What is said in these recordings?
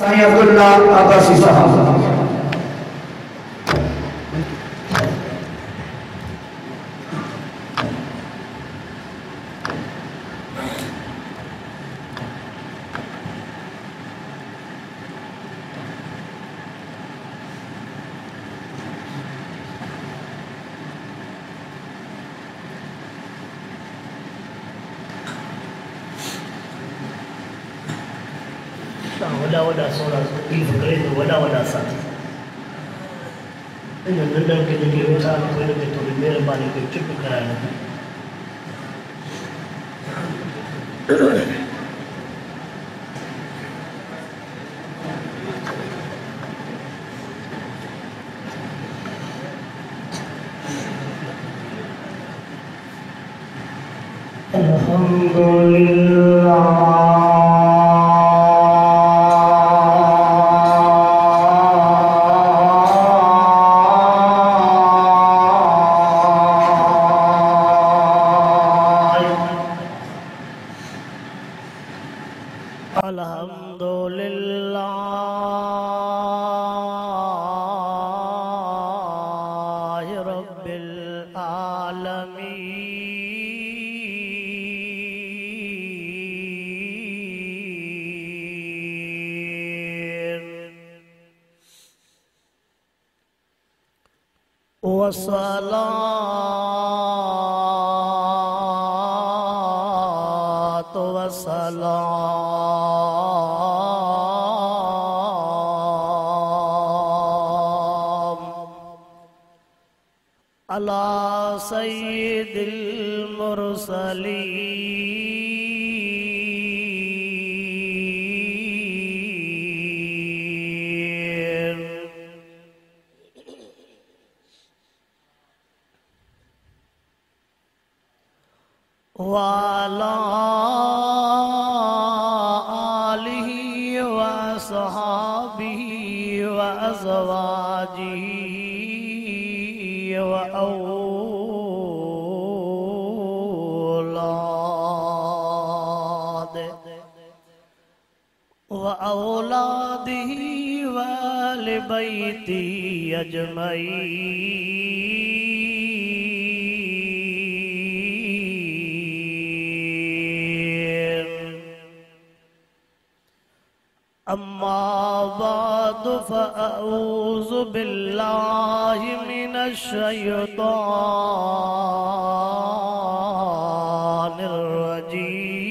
साईं अब्दुल्ला अब्बासी साहब। वॾा वॾा सोना तकलीफ़ करे तो वॾा वॾा साथी इन नंढनि खे जेके वेठा आहिनि उन्हनि खे थोरी महिरबानी करे चुप कराइण। अल्हम्दुलिल्लाह वस्सलातु वस्सलाम अला सय्यिदिल मुरसलीन वाला आलिही व असहाबिही व अज़वाजिही व औलादिही व अहले बैतिही अम्मा बादु फ़अऊज़ु बिल्लाहि मिनश शैतानिर रजीम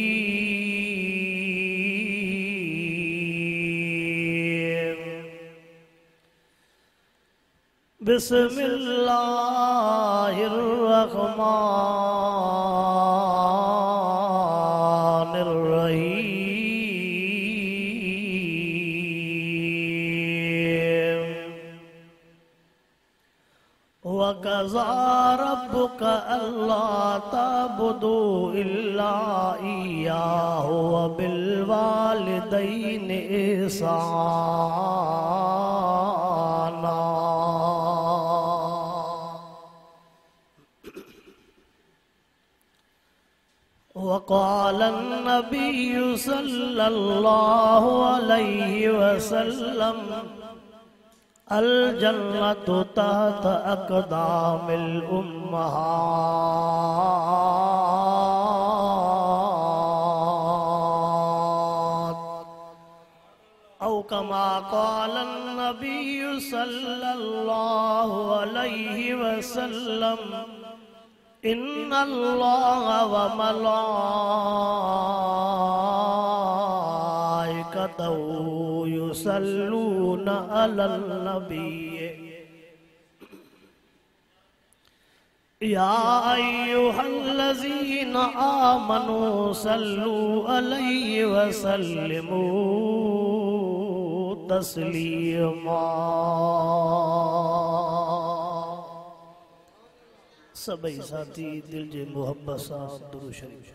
बिस्मिल्लाहिर रहमानिर रहीम वक़ज़ा रब्बुका अल्ला ताबुदू इल्ला इय्याहु व बिल वालिदैनि इहसाना वक़ाल अन्नबिय्यु सल्लल्लाहु अलैहि वसल्लम अल जन्नतु तहत अक़दामिल उम्महात औ कमा क़ाल अन्नबिय्यु सल्लल्लाहु अलैहि वसल्लम इन्नल्लाह व मलाइकतहु युसल्लूना अलन नबी या अय्युहल्लज़ीना आमनू सल्लू अलैहि व सल्लिमू तस्लीमा। सभी साथी दिल जे मोहब्बत सां दुरूद शरीफ।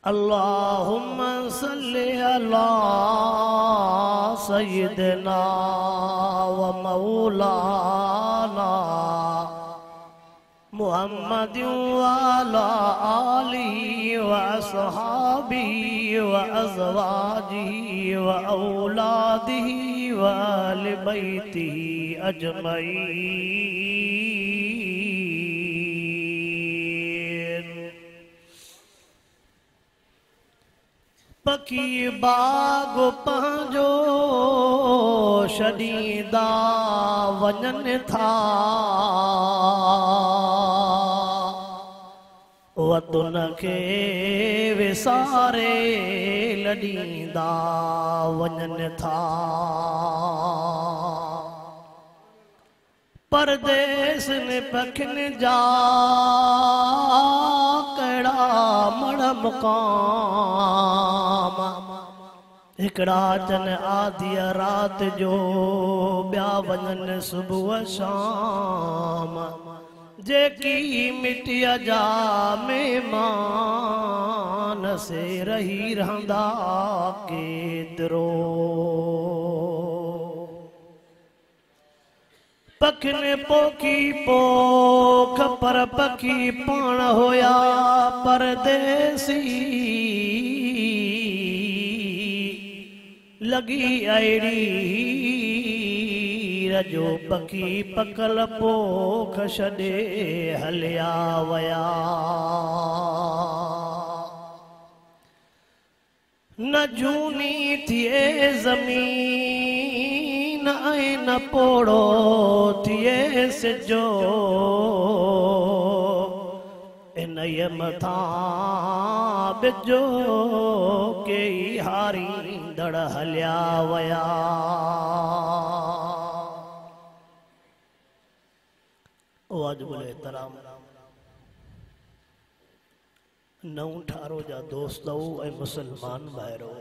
अल्लाहुम्मा सल्लि अला सय्यिदना व मौलाना मुहम्मद वाला आली व असहाबी व अज़वाजी व औलादी व अहले बैती अजमईन। पकी बाग पंहिंजो छॾींदा वञनि था, वतन खे विसारे लॾींदा वञनि था। परदेस ने पखियुनि जा कहिड़ा मण मुक़ाम, हिकिड़ा अचनि आधी रात जो, ॿिया वञनि सुबुह शाम। जेकी मिटीअ जा महिमान से रही रहंदा केतिरो। पखियुनि पोखी पोख पर पखी पाण हुया परदेसी। लगी अहिड़ी रजो पखी पकल पोख छॾे हलिया वया। न झूनी थिए ज़मीन ऐं न पोड़ो थिए सिजो, इनजे मथां बिजो कई हारींदड़ हलिया वया। वाजिबुल एहतराम नौ ठारो जा दोस्त ऐं मुसलमान भाइरो,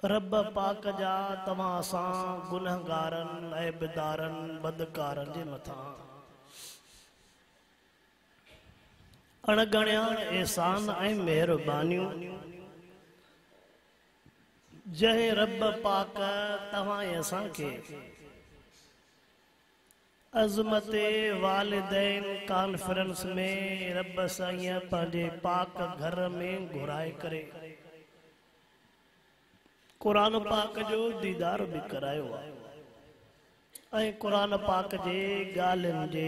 रब पाक जा तव्हां सां गुनहगारनि ऐबदारनि बदकारनि जे मथां अणगणिया एहसान ऐं महिरबानियूं। जंहिं रब पाक तव्हां असांखे अज़मत वालिदैन कॉन्फ्रेंस में रब साईं पंहिंजे पाक घर में घुराए करे क़ुरान पाक जो दीदार भी करायो आहे ऐं क़ुरान पाक जे ॻाल्हियुनि जे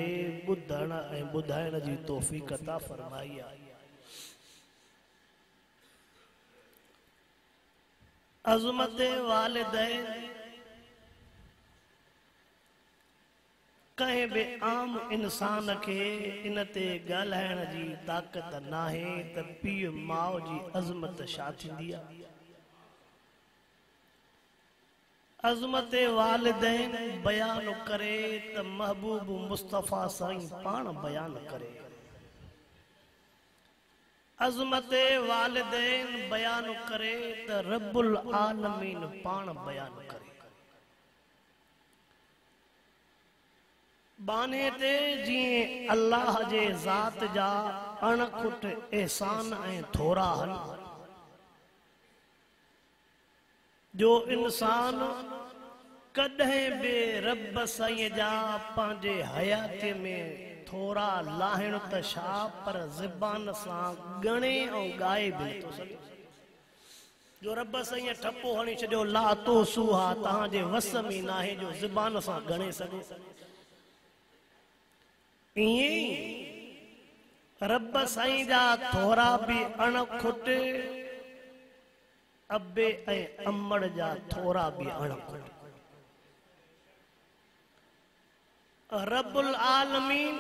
ॿुधण ऐं ॿुधाइण जी तौफ़ीक़ अता फरमाई आहे। अज़मत वालिदैन कंहिं बि आम इंसान खे इन ते ॻाल्हाइण जी ताक़त नाहे त पीउ माउ जी अज़मत छा थींदी आहे। अज़मत वालिदैन बयान करे त महबूब मुस्तफ़ा साईं पाण बयान करे। अज़मत वालिदैन बयान करे त रब्बुल आलमीन पाण बयान करे। बाने ते जीअं अल्लाह जे ज़ात जा अणखुट एहसान ऐं थोरा हन, जो इंसान कॾहिं बि रब साईं जा पंहिंजे हयाती में थोरा लाहिण त छा पर ज़बान सां ॻणे ऐं ॻाए बि नथो सघे। जो रब साईं ठपो हणी छॾियो ला तो सुहा तव्हांजे वस में नाहे जो ज़बान सां ॻणे सघो। ईअं रब साईं जा थोरा बि अणखुट अबे ऐं अम्मड़ जा थोरा बि अणखुट। रब्बुल आलमीन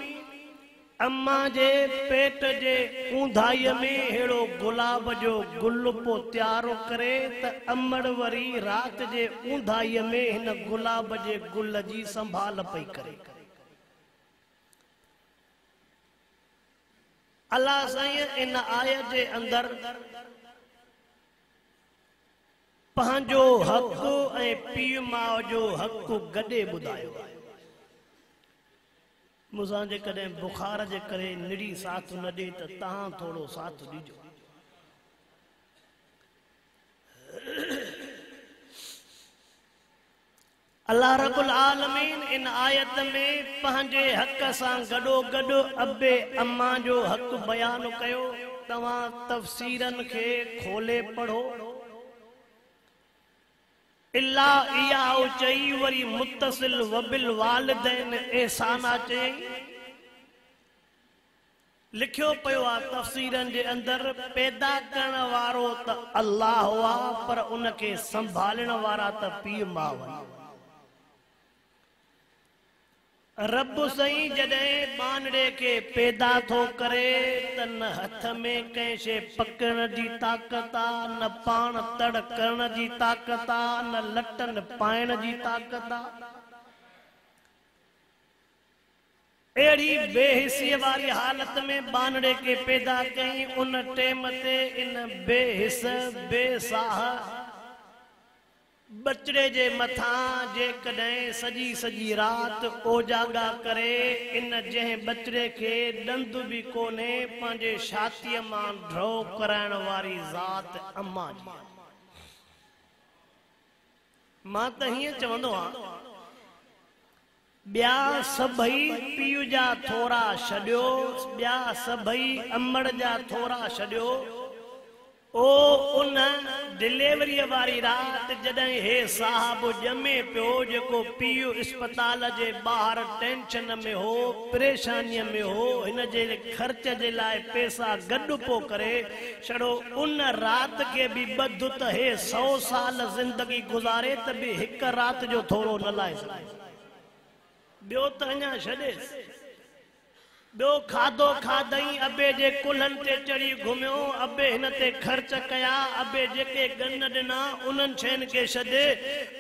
अम्मा जे पेट जे ऊंधाईअ में हेड़ो गुलाब जो गुल पो तैयारो करे त अम्मड़ वरी रात जे ऊंधाईअ में हिन गुलाब जे गुल जी संभाल पई करे। अल्लाह साईं इन आयत जे अंदर पंहिंजो हक़ ऐं पीउ माउ जो हक़ गॾे ॿुधायो आहे। मूंसां जेकॾहिं बुखार जे करे निड़ी साथ न ॾे त तव्हां थोरो साथ ॾिजो। अल्लाह रब्बुल आलमीन इन आयत में पंहिंजे हक़ सां गॾो गॾु अबे अम्मा जो हक़ बयान कयो। तव्हां तफ़सीरन खे खोले पढ़ो। इल्ला इया चई वरी मुत्तसिल वबिल वालिदैन एहसाना चई। लिखियो पियो आहे तफ़सीरन जे अंदर पैदा करण वारो त अल्लाह हुआ पर उनखे संभालण वारा त पीउ माउ हुआ। रब सही जॾहिं बानड़े के पैदा थो करे त न हथ में कंहिं शइ पकड़ण जी ताक़त आ, न पाण तड़ करण जी ताक़त आ, न लटन पाइण जी ताक़त आ। अहिड़ी बेहिसी वारी हालत में बानड़े के पैदा कई। उन टेम ते इन बेहिस बेसाह बचड़े जे मथां जेकॾहिं सॼी सॼी रात ओजागा करे इन जंहिं बचड़े के ॾंद भी कोन्हे पंहिंजे छातीअ मां ड्रो कराइण वारी ज़ात अम्मा जी। मां त हीअं चवंदो आहियां ॿिया सभई पीउ जा थोरा छॾियो, ॿिया सभई अम्मड़ जा थोरा छॾियो। ओ उन डिलीवरी वारी रात जॾहिं हे साहब ॼमे पियो, जेको पीउ अस्पताल जे ॿाहिरि टेंशन में हो, परेशानीअ में हो, हिन जे ख़र्च जे लाइ पैसा गॾु पो करे छड़ो, उन रात के भी ॿधु त हे 100 साल ज़िंदगी गुज़ारे त बि हिक रात जो थोरो न लाए सघे। ॿियो त अञा छॾेसि, ॿियो खाधो खाधई अबे जे कुल्हनि ते चढ़ी घुमियो, अबे हिन ते ख़र्च कया, अबे जेके गन ॾिना उन्हनि शयुनि खे छॾे।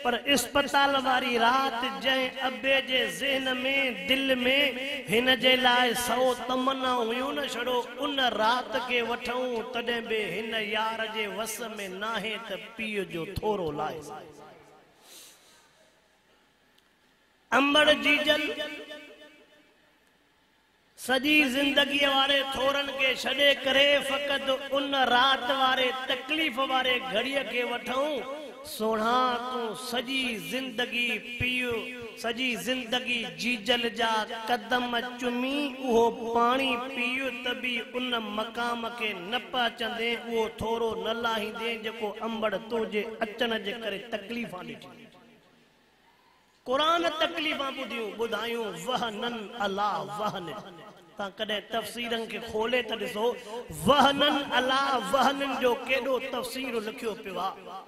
पर अस्पताल वारी रात जंहिं अबे जे ज़हन में दिल में हिन जे लाइ 100 तमन्ना हुयूं न, छड़ो उन रात के वठूं तॾहिं बि हिन यार जे वस में नाहे त पीउ जो थोरो लाए। अंबड़ जीजल सजी जिंदगी वारे थोरन के छड़े करे फ़क़त उन रात वारे तकलीफ़ वारे घड़ीअ के वठूं। सोना तू सजी जिंदगी पीउ, सजी जिंदगी जीजल जा कदम चुमी, उहो पानी पीउ त बि उन मकाम के न पहुचंदे, उहो थोरो न लाहींदे जेको अंबड़ तुझे अचण जे करे तकलीफ़ां ॾिठी। कुरान तकलीफ़ां ॿुधायूं वहनन अला वहन। तां कॾहिं तफ़सीरन के खोले त ॾिसो, वहनन अला वहनन जो केॾो तफ़सीर लिखियो पियो आहे।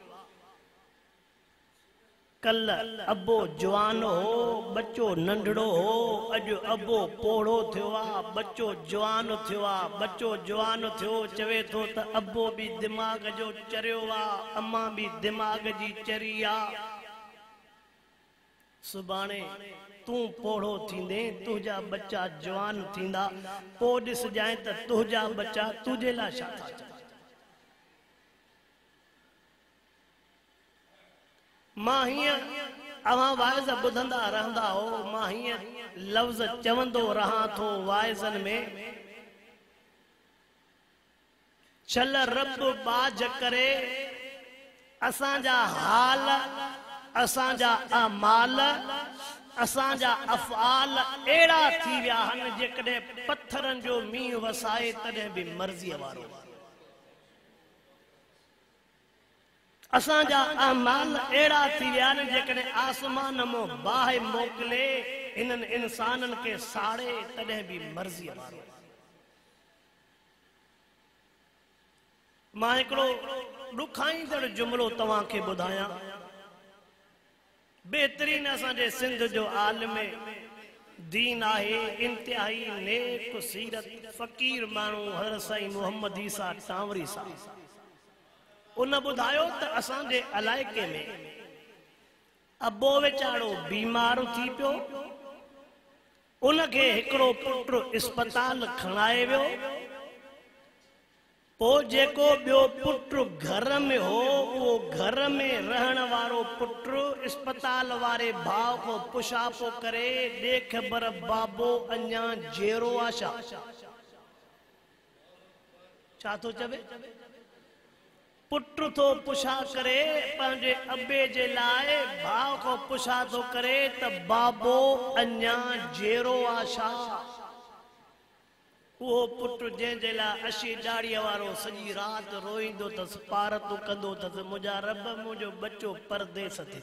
कल अबो जवान हो, बच्चो नंढड़ो हो, अॼु अबो पोड़ो थियो आहे, बच्चो जवान थियो आहे। बच्चो जवान थियो चवे थो त अबो भी दिमाग़ जो चरियो आहे, अम्मा भी दिमाग़ जी चरी आहे। सुभाणे तू पोड़ो थींदे, तुझा बच्चा जवान थींदा, पो ॾिस जाए त तुझा बच्चा तुझे लाइ छा था चवनि। मां हीअं अवां वाइज़ ॿुधंदा रहंदा हो, मां हीअं लफ़्ज़ चवंदो रहां थो वाइज़न में, चल रब बाज करे असांजा हाल, असांजा अमाल, असांजा अफ़आल अहिड़ा थी विया आहिनि जेकॾहिं पत्थरनि जो मींहुं वसाए तॾहिं बि मर्ज़ीअ वारो। असांजा अमाल अहिड़ा थी विया आहिनि जेकॾहिं आसमान मां बाहि मोकिले इन्हनि इंसाननि खे साड़े तॾहिं बि मर्ज़ीअ वारो। मां हिकिड़ो ॾुखाईंदड़ जुमिलो तव्हांखे ॿुधायां। बेहतरीन असांजे सिंध जो आलिम दीन आहे, इंतिहाई नेक सीरत फ़कीर माण्हू हर साईं मोहम्मद ईसा टांवरी साहब। उन ॿुधायो त असांजे इलाइक़े में अबो वेचारो बीमार थी पियो, उनखे हिकिड़ो पुटु अस्पताल खणाए वियो। पोइ जेको ॿियो पुटु घर में हो, उहो घर में रहण वारो पुटु अस्पताल वारे भाउ को पुछापो करे, देख बर बाबो अञा जेरो आहे। छा थो चवे? पुट तो पुछा करे पंहिंजे अबे जे लाइ भाउ को पुछा तो करे त बाबो अञा जेरो आशा वो पुट जंहिंजे लाइ अशी दाढ़ीअ वारो सॼी राति रोईंदो अथसि पारतूं कंदो अथसि मुंहिंजा रब मुंहिंजो बच्चो परदेस थी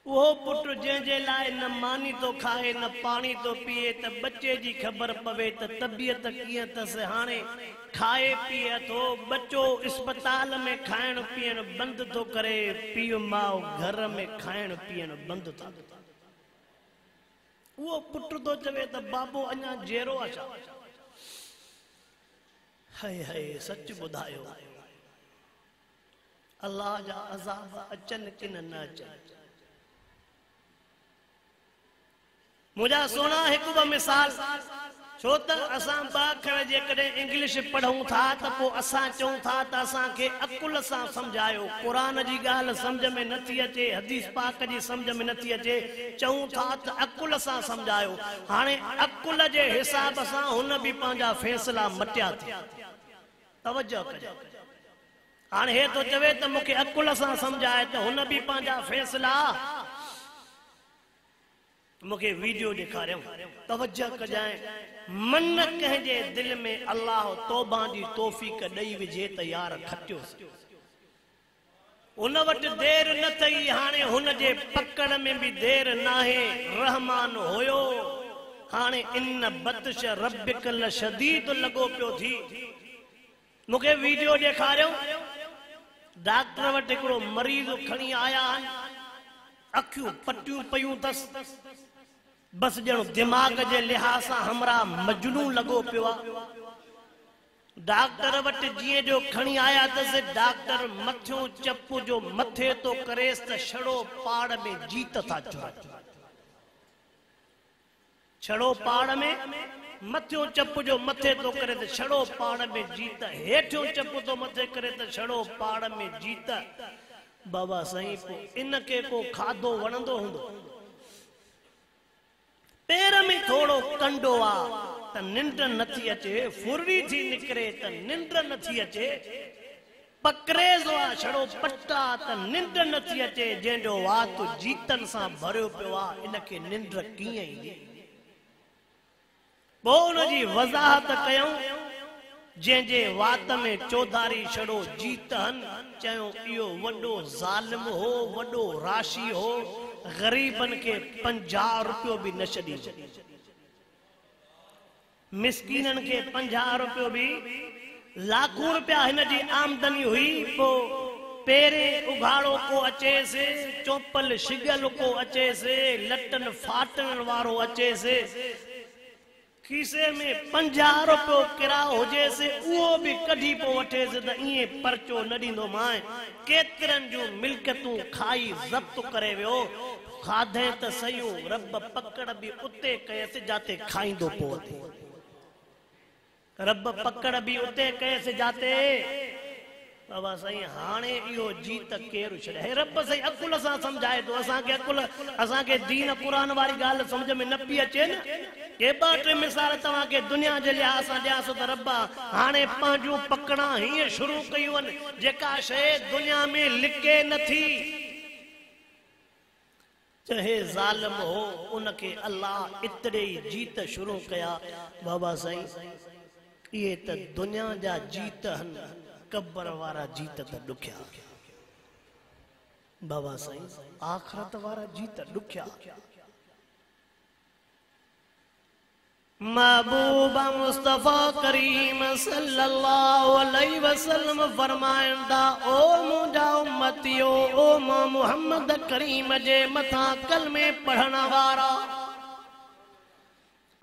वो पुट जंहिंजे लाइ न मानी तो खाए न पानी तो पिए त बच्चे जी ख़बर पवे त तबियत कीअं अथसि हाणे खाए पिए थो बच्चो अस्पताल में खाइण पीअण बंदि थो करे पीउ माउ घर में खाइण पीअण बंदि था वो पुट तो चवे त बाबो अञा जेरो आहे छा हाय हाय सच ॿुधायो अल्लाह जा अज़ाब अचनि कि न अचनि मुझा सोना एक मिसाल छो त असां बाखर जेकॾहिं इंग्लिश पढ़ूं था त पोइ असां चऊं था त असांखे अकुल सां सम्झायो क़ुरान जी ॻाल्हि सम्झ में नथी अचे हदीस पाक जी सम्झ में नथी अचे चऊं था त अकुल सां सम्झायो हाणे अकुल जे हिसाब सां हुन बि पंहिंजा फ़ैसिला मटिया थी तवजो कजो हाणे हे तो चवे त मूंखे अकुल सां सम्झाए त हुन बि पंहिंजा फ़ैसिला मुझे वीडियो दिखारियो तवज्जो कजाए मन कंहिंजे दिल में अल्लाह तौबा जी तौफीक ॾेई विझे त यार खटियो उन वट देर न थई हाणे हुन जे पकड़ में भी देर नाहे रहमान होयो हाणे इन बतश रब्बिक लशदीद लगो पियो थी मुझे वीडियो दिखारियो डॉक्टर वट एकड़ो मरीज खणी आया अखियूं पटियूं पयूं तस बस जणो दिमाग जे लिहाज सां हमरा मजनू लगो पियो डॉक्टर वट जीअं जो खणी आया तस डॉक्टर मथियों चप जो मथे तो करेस त छड़ो पाड़ में जीत था छड़ो पाड़ में मथियों चप जो मथे तो करे त छड़ो पाड़ में जीत हेठियों चप तो मथे करे त छड़ो पाड़ में जीत बाबा सही को इनके को खाधो वणंदो हुंदो पैर में थोड़ो कंडो आ त निंड नथी अचे फुरड़ी थी निकरे त निंड नथी अचे पकरेज़ो आ छड़ो पट्टा त निंड नथी अचे जंहिंजो वात जीतन सां भरियो पियो आ इनके निंड कीअं ईंदी पोइ उनजी वज़ाहत कयूं जंहिंजे वात में चौधारी छड़ो जीतन चयो इहो वॾो ज़ालिम हो वॾो राशि हो गरीबन के 50 रुपयो भी न छॾी मिस्कीनन के 50 रुपयो भी लाखों रुपया हिन जी आमदनी हुई पो पेरे उघाड़ो को अचे से चौपल शिगल को अचे से लटन फाटन वारो अचे से खीसे में 50 रुपयो किरायो हुजे से उहो भी कढी पो वठे से त इए परचो न ॾींदो मां केतिरन जूं मिल्कतूं खाई ज़ब्त करे वियो खाधे त सयूं रब पकड़ भी उते कयसि जाते खाईंदो पो रब पकड़ भी उते कयसि जाते बाबा सही हाणे इहो जीत केरु छॾे हे रब सही अकुल सां सम्झाए तो असांखे अकुल असांखे दीन क़ुरान वारी ॻाल्हि सम्झ में न पई अचे न के ॿ टे मिसाल तव्हांखे दुनिया जे लिहाज़ सां ॾियासि त रब हाणे पंहिंजूं पकड़ा हीअं शुरू कयूं आहिनि जेका शइ दुनिया में लिके नथी चाहे ज़ालिम हो उनके अल्लाह इतरे ही जीत शुरू कया बाबा साईं ये त दुनिया जा जीत हन कब्र वारा जीत त ॾुखिया बाबा साईं आखिरत वारा जीत ॾुखिया महबूबा मुस्तफा करीम सल्लल्लाहु अलैहि वसल्लम फरमाइंदा ओ मुंहिंजा उम्मतियो ओ मां मुहम्मद करीम जे मथा कलमे पढ़ण वारा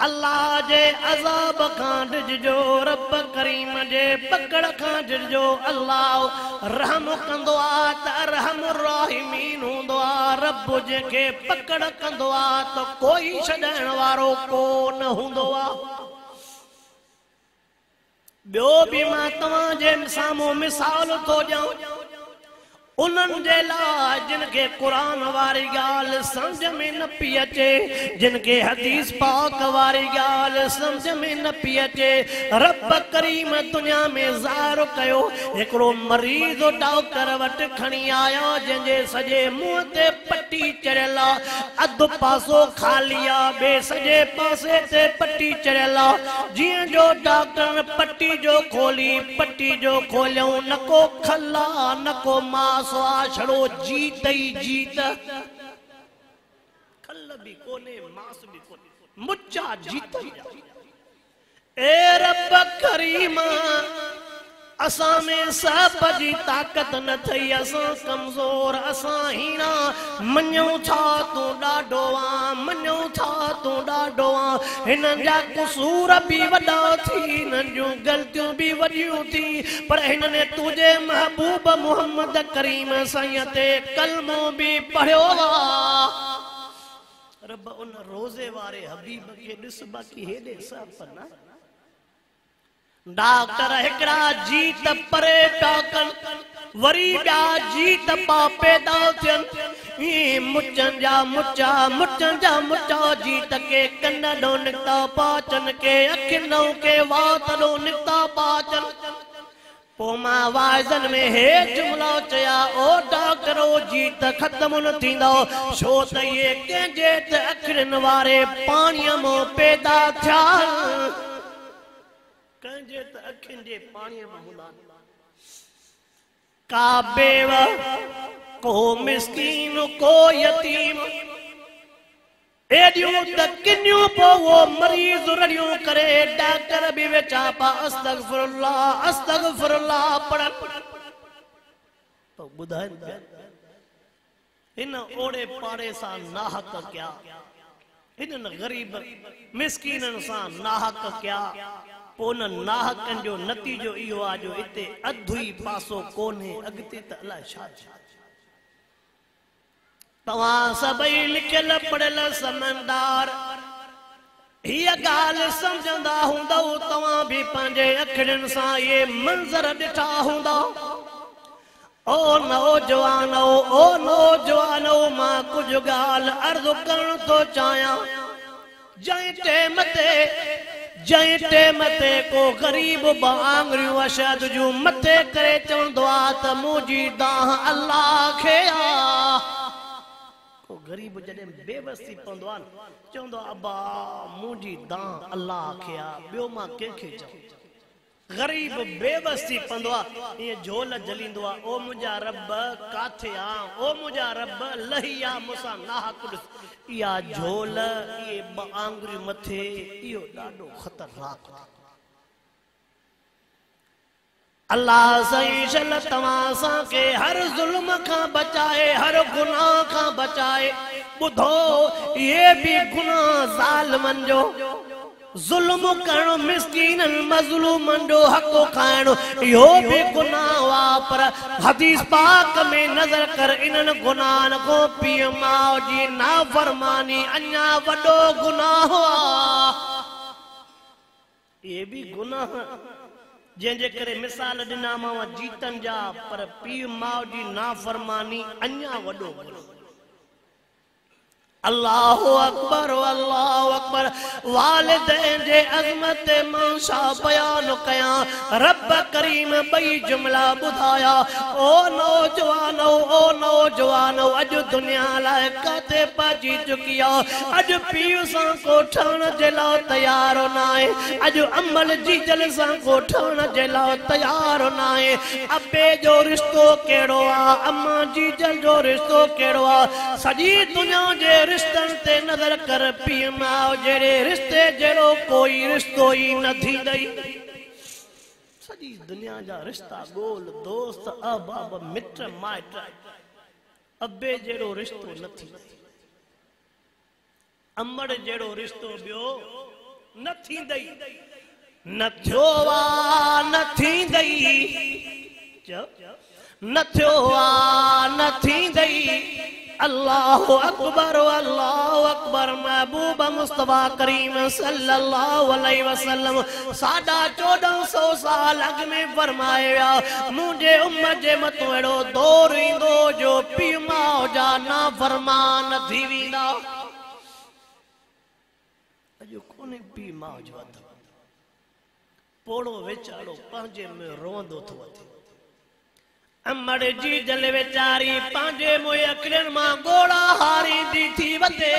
अल्लाह जे अज़ाब खां डिजो रब करीम जे पकड़ खां डिजो अल्लाह रहम कंदो आ त रहमुर राहिमीन हूंदो आ रब जेके पकड़ कंदो आ त कोई छॾण वारो को न हूंदो आ ॿियो बि मां तव्हां जे साम्हूं मिसाल थो ॾियां उन्हनि जे लाइ जिनके कुरान वारी ॻाल्हि समझ में न पई अचे, जिनके हदीस पाक वारी ॻाल्हि समझ में न पई अचे, रब करीम दुनिया में ज़ाहिर कयो। हिकिड़ो मरीज़ डॉक्टर वटि खणी आया जंहिंजे सॼे मुंहं ते पटी चढ़ियल आहे, अधु पासो ख़ाली आहे, ॿिए सॼे पासे ते पटी चढ़ियल आहे। जीअं जो डॉक्टर पटी जो खोली, पटी जो खोलियऊं, न को खला न को मांस छड़ो जीत ही जीत, खल भी कोने मांस भी कोने, मुच्चा जीत। ए रब करीम असां में सब जी ताकत न थई, असां कमजोर, असां हीना मञूं था तूं ॾाढो आ, मञूं था तूं ॾाढो आ। हिननि जा कसूर भी वॾा थी, हिननि जूं ग़लतियूं भी वॾियूं थी, पर हिननि तुंहिंजे महबूब मोहम्मद करीम साईं ते कलमो भी पढ़ियो आ। रब उन रोज़े वारे हबीब खे ॾिस, बाक़ी हेॾे सब न। डॉक्टर हिकड़ा जीत परे टाकन, वरी ॿिया जीत पा पैदा थियनि, मुचन जा मुचा, मुचन जा मुचा जीत के कन ॾो निकिता पाचन के, अखियूं के वात ॾो निकिता पाचन। पोइ मां वाइज़न में हे जुमिला चया, ओ डॉक्टरो जीत ख़त्म न थींदो, छो त इहे कंहिंजे त अखियुनि वारे पाणीअ मां पैदा थिया, कंहिंजे त अखियुनि जे पाणीअ में हूंदा। का बेवा, को मिस्कीन, को यतीम, एडियूं त किनियूं पो वो मरीज़ रड़ियूं करे, डॉक्टर भी वेचा पा अस्तगफिरुल्लाह अस्तगफिरुल्लाह पढ़न। तो ॿुधाइनि हिन ओड़े पाड़े सां नाहक क्या, हिननि ग़रीब मिस्कीननि सां नाहक क्या। पोइ उन नाहकनि जो नतीजो इहो आहे जो हिते अधु ई पासो कोन्हे, अॻिते त अलाए छा छा। तव्हां सभई लिखियल पढ़ियल समझदार हीअ ॻाल्हि सम्झंदा हूंदव, तव्हां भी पंहिंजे अखियुनि सां इहे मंज़र ॾिठा हूंदा। ओ नौजवानो, ओ नौजवानो, मां कुझु ॻाल्हि अर्ज़ु करण थो चाहियां। जंहिं टेम ते को ग़रीब आङुरियूं अशद जूं मथे करे चवंदो आहे त मुंहिंजी दाह अल्लाह खे आ, को ग़रीब जॾहिं बेवसी पवंदो आहे चवंदो आहे अबा मुंहिंजी दाह अल्लाह खे आ, ॿियो मां कंहिंखे चवां। ग़रीब बेवसी पवंदो आहे, ईअं झोल जलींदो आहे, ओ मुंहिंजा रब काथे आ, ओ मुंहिंजा रब लही आ मूंसां नाहक ॾिस। इहा झोल, इहे ॿ आङुरियूं मथे, इहो ॾाढो ख़तरनाक आहे। अल्लाह साईं शल तव्हां असांखे हर ज़ुल्म खां बचाए, हर गुनाह खां बचाए। ॿुधो, इहे भी गुनाह ज़ालिमनि जो, जुल्म करणु मिस्कीननि मज़लूमनि जो हक़ खाइणु, इहो भी गुनाह आहे। पर हदीस पाक में नज़र कर, इन्हनि गुनाहनि खां पीउ माउ जी नाफ़रमानी अञा वॾो गुनाह आहे। इहे भी गुनाह जंहिंजे करे मिसाल ॾिनामांव जीतनि जा, पर पीउ माउ जी नाफ़रमानी अञा वॾो गुनाह। अल्लाहु अकबर, अल्लाहु अकबर। वालिदैन जे अज़मत मां छा बयान कयां, रब करीम ॿई जुमला ॿुधाया। ओ नौजवानो, ओ नौजवानो, अॼु दुनिया लाइ काथे पहुची चुकी आहे। अॼु पीउ सां को ठहण जे लाइ तयार न आहे, अॼु अमल जी जल सां को ठहण जे लाइ तयार न आहे। अबे जो रिश्तो कहिड़ो आहे, अम्मा जी जल जो रिश्तो कहिड़ो आहे। सॼी दुनिया जे रिश्तनि ते नज़र कर, पीउ माउ जहिड़े रिश्ते जहिड़ो कोई रिश्तो ई न थींदई। सॼी दुनिया जा रिश्ता ॻोल, दोस्त, अहबाब, मिट माइट, अबे जहिड़ो रिश्तो न थींदो, अमड़ जहिड़ो रिश्तो ॿियो न थींदई, न थियो आ न थींदई, न थियो आ न थींदई। अल्लाहु अकबर महबूब मुस्तफा करीम सल्लल्लाहु अलैहि वसल्लम 1450 साल अग में फरमाया मुझे उम्मत जे मतो एड़ो दौर ईंदो जो पीउ माउ जा ना फरमान थी वेंदा। अॼु कोन्हे पीउ माउ जो हथ पोड़ो वेचारो पंहिंजे में रोंदो थो अचे। अमड़ जी जल वेचारी पांजे मोए अखियुनि मां गोड़ा हारी दी थी वते।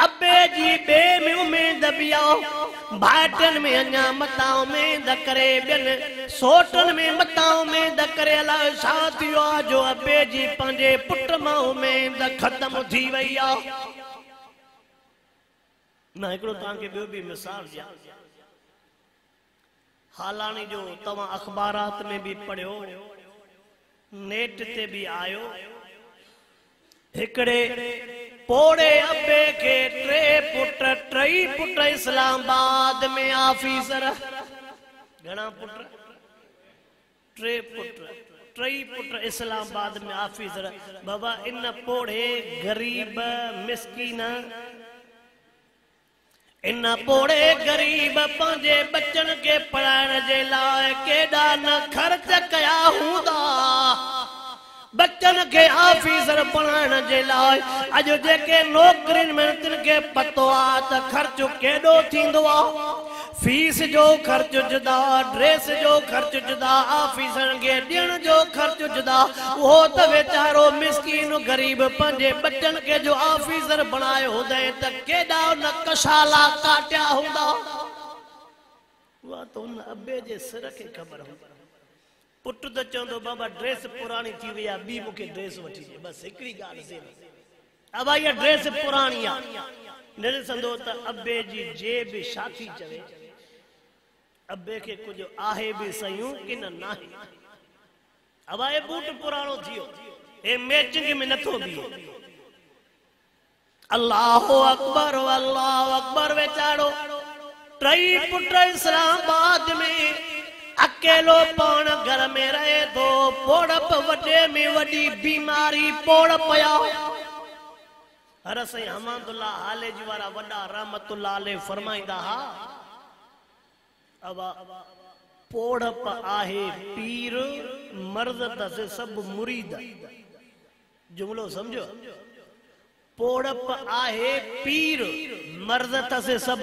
अबे जी बे में उमेद बिया भाटन में अञा मताओ में दकरे बिन सोटन में मताओ में दकरे अला छा थियो जो अबे जी पांजे पुट मां उमेद खत्म थी वई आ। ना हिकिड़ो तव्हांखे ॿियो बि मिसाल ॾियां। हालानी जो तव्हां अखबारात में भी पढ़ियो नेट ते भी आयो हिकड़े पोड़े अब्बे के टई पुट इस्लामाबाद में ऑफिसर घणा पुट टई पुट इस्लामाबाद में ऑफिसर। बाबा इन पोड़े गरीब मिस्कीन इन पोड़े गरीब पंहिंजे बच्चन के पढ़ाइण जे लाइ केॾा न ख़र्च कया हूंदा। बच्चन के ऑफिसर बनाइण जे लाइ अॼु जेके नौकरियुनि में तिन खे पतो आहे त ख़र्च केॾो थींदो आहे। फीस जो खर्च जुदा, ड्रेस जो खर्च जुदा, ऑफिसर के ॾियण जो खर्च जुदा। वो त वेचारो मिस्कीन गरीब पंहिंजे बच्चन के जो ऑफिसर बनायो हूंदई त केॾा न कशाला काटिया हूंदा। उहा त उन अबे जे सिर खे ख़बर हूंदी। पुट त चवंदो बाबा ड्रेस पुरानी थी वई आहे ॿी मूंखे ड्रेस वठी ॾे। बसि हिकिड़ी ॻाल्हि से अब इहा ड्रेस पुरानी आहे न ॾिसंदो त अबे जी जेब छा थी चवे। अबे के कुछ आहे भी सयूं कि न नाहे। अब ये बूट पुरानो थियो ए मैचिंग में नथो बीहे। अल्लाहु अकबर वेचारो टई पुट इस्लामाबाद में अकेलो पान घर में रहे तो पोड़प वडे में वडी बीमारी पोड़ पया। हर सही हमादुल्ला हाले जी वारा वडा रहमतुल्लाह अलैह फरमाइंदा हा अब पोड़प आहे पीर मर्द से सब मुरीद। जुमलो समझो। पोड़प आहे पीर मर्द से सब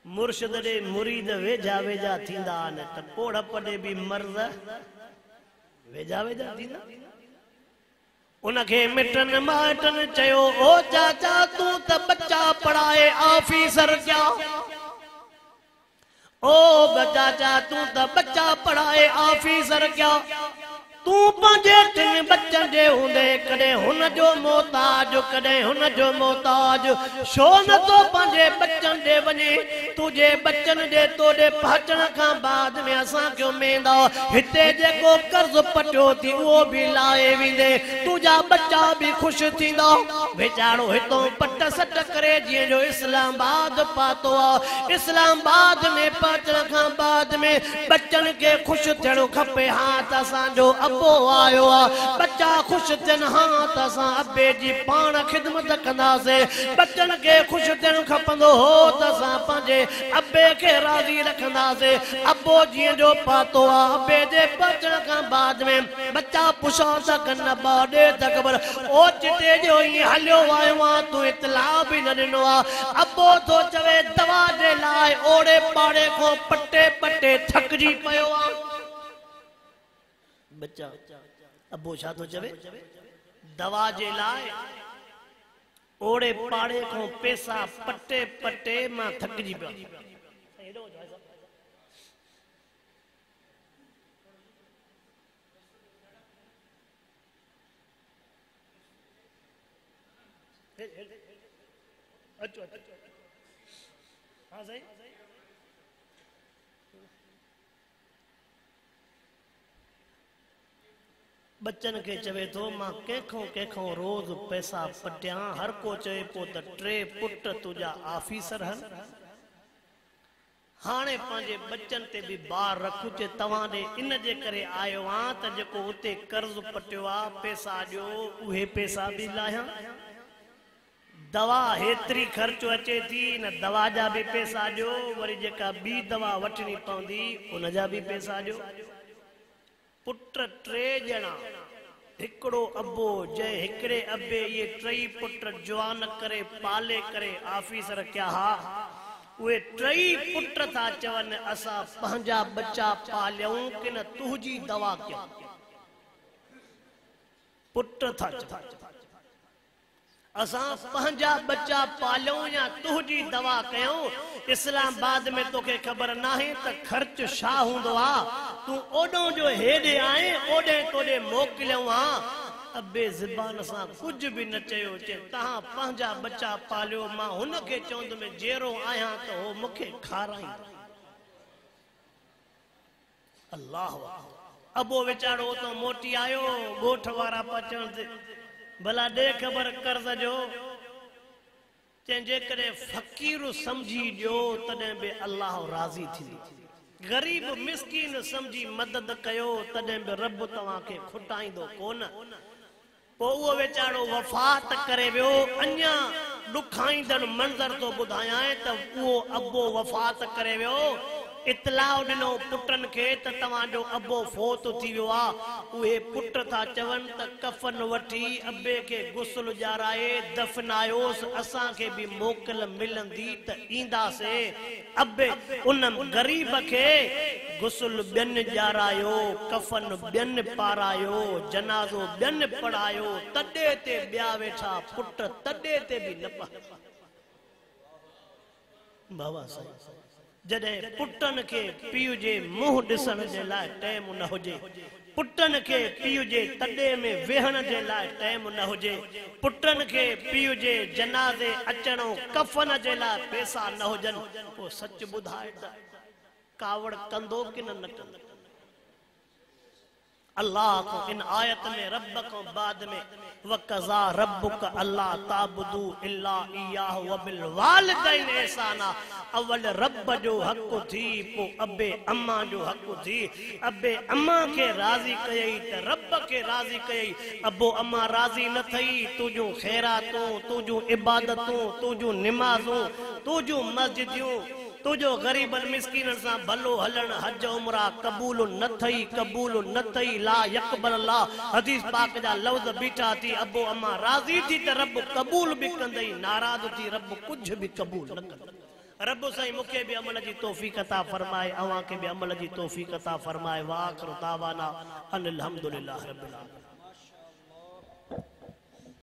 मुर्शिद दे मुरीद वेझा वेझा थींदा न त पोड़प दे भी मर्द वेझा वेझा थींदा। उनखे मिटन माइटन चयो ओ चाचा तू त बच्चा पढ़ाए ऑफिसर क्या। ओ चाचा तू त बच्चा पढ़ाए ऑफिसर क्या। तू पंहिंजे टिन बच्चन जे हूंदे कॾहिं हुन जो मोहताज कॾहिं हुन जो मोहताज छो नथो पंहिंजे बच्चन ॾे वञे। तुझे बच्चन ॾे तोॾे पहुचण खां बाद में असांखे उमेद आहे हिते जेको कर्ज़ पटियो थी उहो बि लाहे वेंदे तुंहिंजा बच्चा बि ख़ुशि थींदा। वीचारो हितां पट सट करे जीअं जो इस्लामाबाद पातो आहे। इस्लामाबाद में पहुचण खां बाद में बच्चन खे ख़ुशि थियणो खपे। हाँ त असांजो अबो आयो आहे बच्चा ख़ुशि थियनि। हाँ त असां अबे जी पाण ख़िदमत कंदासीं। बच्चन खे ख़ुशि थियणु खपंदो हो त असां पंहिंजे अबे खे राज़ी रखंदासीं। अबो जीअं जो पातो आहे अबे जे पहुचण खां बाद में बच्चा पुछा था कनि अबा ॾे त ख़बर ओ चिटे जो ईअं हलियो आयो आहे तूं इतलाह बि न ॾिनो आहे। अबो थो चवे दवा जे लाइ ओड़े पाड़े खां पटे पटे थकिजी पियो आहे। बच्चा अबो छा थो चवे दवा जे लाइ ओड़े पाड़े को पैसा पटे पटे मां थकिजी पियो। अचो हाँ सही बच्चन के चवे तो मां केखो रोज पैसा पटिया। हर को चवे पो त 3 पुट तुझा ऑफिसर हन। हाणे पंहिंजे बच्चन ते भी बार रखू चे तव्हां ॾे इन जे करे आयो आहियां त जेको उते कर्ज़ पटियो आहे पैसा ॾियो उहे पैसा भी लाहियां। दवा हेतरी खर्च अचे थी न दवा जा भी पैसा ॾियो वरी जेका ॿी दवा वठणी पवंदी उन जा भी पैसा ॾियो। पुट 3 ॼणा हिकिड़ो अबो जंहिं हिकिड़े अबे ये 3 पुट जवान करे पाले करे ऑफिसर क्या हा उहे 3 पुट था चवन असां पंहिंजा बच्चा पालियूं कि न तुंहिंजी दवा कयूं। पुट था चवन असां पंहिंजा बच्चा पालियूं या तुंहिंजी दवा कयूं। इस्लामाबाद में तोखे ख़बर नाहे त ख़र्च छा हूंदो आहे। तूं ओॾो जो हेॾे आए ओॾे तोॾे मोकिलियूं आहे। अबे ज़बान सां कुछ भी न चयो चे तहां पंहिंजा बच्चा पालियो मां हुनखे चवंदुमि जहिड़ो आहियां त हो मूंखे खाराई। अल्लाह अबो वीचारो तो मोटी आयो ॻोठ वारा पचण भला दे ख़बर कर्ज़ जो चंहिंजे करे फ़कीर समझी ॾियो तॾहिं बि अल्लाह राज़ी थींदो। गरीब मिस्कीन समझी मदद कयो तॾहिं बि रब तव्हांखे खुटाईंदो कोन। पोइ उहो वीचारो वफ़ात करे वियो। अञा ॾुखाईंदड़ मंज़र तो ॿुधायां त उहो अबो वफ़ात करे वियो। इतलाउ ॾिनो पुटन खे त तव्हांजो अबो फोत थी वियो आहे। उहे पुट था चवन त कफन वठी अबे खे गुस्ल ॼाराए दफ़नायोसि असांखे भी मोकल मिलंदी त ईंदासीं। अबे उन गरीब खे गुस्ल ॿियनि ॼारायो कफन ॿियनि पारायो जनाज़ो ॿियनि पढ़ायो तॾे ते ॿिया वेठा पुट तॾे ते भी न पढ़ बाबा साईं। जॾहिं पुटन के पीउ जे मुंह ॾिसण जे लाइ टाइम न हुजे पुटन के पीउ जे तॾे में वेहण जे लाइ टाइम न हुजे पुटन के पीउ जे जनाज़े अचणो कफन जे लाइ पैसा न हुजन पोइ सच ॿुधाए त कावड़ कंदो कि न कंदो। अल्लाह को इन आयत में रब को बाद में वक़ज़ा रब्बुक अल्ला ताबुदू इल्ला इय्याहु व बिल वालिदैन ihसाना। अवल रब जो हक़ थी पो अबे अम्मा जो हक़ थी। अबे अम्मा के राज़ी कयई त रब के राज़ी कयई। अबो अम्मा राज़ी न थई तुजूं खैरातूं तुजूं इबादतूं तुजूं निमाज़ूं तुजूं मस्जिदियूं तुझो गरीबन मिस्कीनन सां भलो हलन हज उमरा कबूल न थई ला यकबल अल्लाह। हदीस पाक जा लफ्ज़ बीठा थी अबो अम्मा राज़ी थी त रब कबूल भी कंदई नाराज़ थी रब कुछ भी कबूल न कंदई। रब साईं मूंखे भी अमल जी तौफ़ीक़ अता फरमाए अवां खे भी अमल जी तौफ़ीक़ अता फरमाए। वाखिर दावाना अनिल हम्दुलिल्लाह रब्बिल आलमीन।